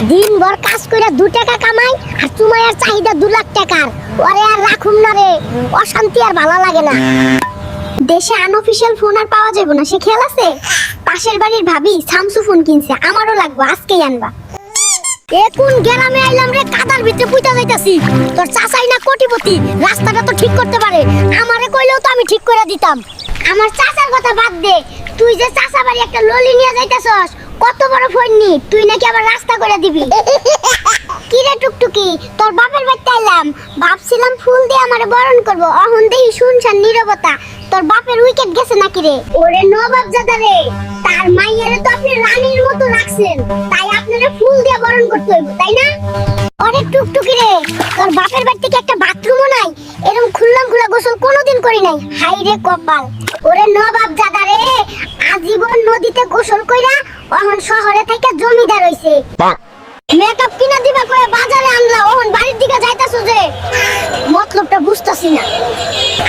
দিনভর কাজ কইরা 2 টাকা কামাই আর তোমার চাহিদা 2 লাখ টাকার। ওরে আর রাখুম না রে, অশান্তি আর ভালো লাগে না। দেশে আনঅফিশিয়াল ফোন আর পাওয়া যাবে না, সে খেয়াল আছে? পাশের বাড়ির ভাবি স্যামসুং ফোন কিনছে, আমারও লাগবে, আজকেই আনবা। কোন গ্রামে আইলাম রে, কাদার ভিতরে পুইতা যাইতাছি। তোর চাচাই না কোটিপতি, রাস্তাটা তো ঠিক করতে পারে, আমারে কইলেও তো আমি ঠিক করে দিতাম। আমার চাচার কথা বাদ দে, তুই যে চাচা বাড়ি একটা ললি নিয়ে যাইতাছস, কত বড় ফোন নি, তুই নাকি আবার রাস্তা করে দিবি। কি রে টুকটুকি, তোর বাপের বাড়িতে আইলাম, ভাবছিলাম ফুল দিয়ে আমারে বরণ করব, অহন দেহি শুনছান নীরবতা। তোর বাপের উইকেট গেছে নাকি রে? ওরে নবাব জাদা রে, তার মাইয়ারে তো আপনি রানীর মতো রাখছেন, তাই আপনারে ফুল দিয়ে বরণ করতে হইব, তাই না? অনেক টুকটুকি রে, তোর বাপের বাড়ি থেকে একটা বাথরুমও নাই, এরকম খুললাম খুলা গোসল কোনোদিন করি নাই, হাই রে কপাল। ওরে নবাব জাদা রে, আজীবন নদীতে গোসল কইরা এখন শহরে থেকে জমিদার হইছে। মেকআপ কিনা দিবা কয়ে বাজারে আনলা, ওহন বাড়ির দিকে যাইতাছো যে, মতলবটা বুঝতাছি না।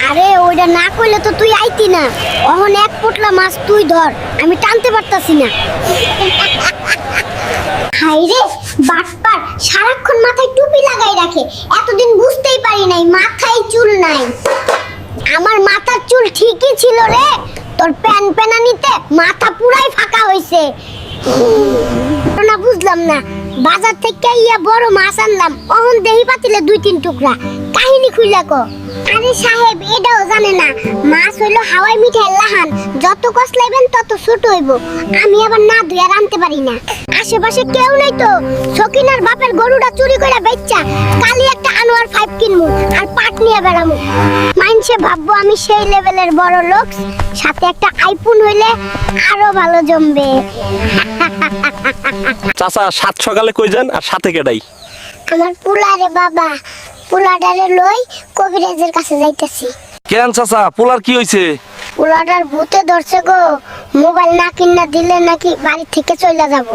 আরে ওইটা না কইলে তো তুই আইতি না, ওহন এক পোটলা মাছ তুই ধর, আমি টানতে পারতাছি না। হাই রে বাটপার, সারাক্ষণ মাথায় টুপি লাগাই রাখে, এতদিন বুঝতেই পারি নাই মাথায় চুল নাই। আমার মাথার চুল ঠিকই ছিল রে, তোর প্যান প্যানানিতে মাথা পুরাই ফাঁকা হইছে। না বুঝলাম না, বাজার থেকে ইয়া বড় মাছ আনলাম, অহন দেহি পাতিলে 2-3 টুকরা, কাহিনী খুইলা কো। আরে সাহেব এটাও জানে না, মাছ হইলো হাওয়াই মিঠাই লাহান, যত কসলাইবেন তত ছোট হইব। আমি আবার না ধুইয়া রানতে পারি না। আশেপাশে কেউ নাই তো, সকিনার বাপের গরুটা চুরি করে বেচ্চা কালি একটা আনোয়ার 5 কিনমু আর পাট নিয়ে বেড়ামু। মাইনসে ভাববো আমি সেই লেভেলের বড় লোক, সাথে একটা আইফোন হইলে আরো ভালো জমবে। চাচা 7 সকালে কই যান আর সাথে কেডাই? আমার পুলারে বাবা, পুলাডারে লই কবিরাজের কাছে যাইতাছি। কেন চাচা, পোলার কি হইছে? পুলাডার ভূতে ধরছে গো, মোবাইল না কিনা দিলে নাকি বাড়ি থেকে চলে যাব।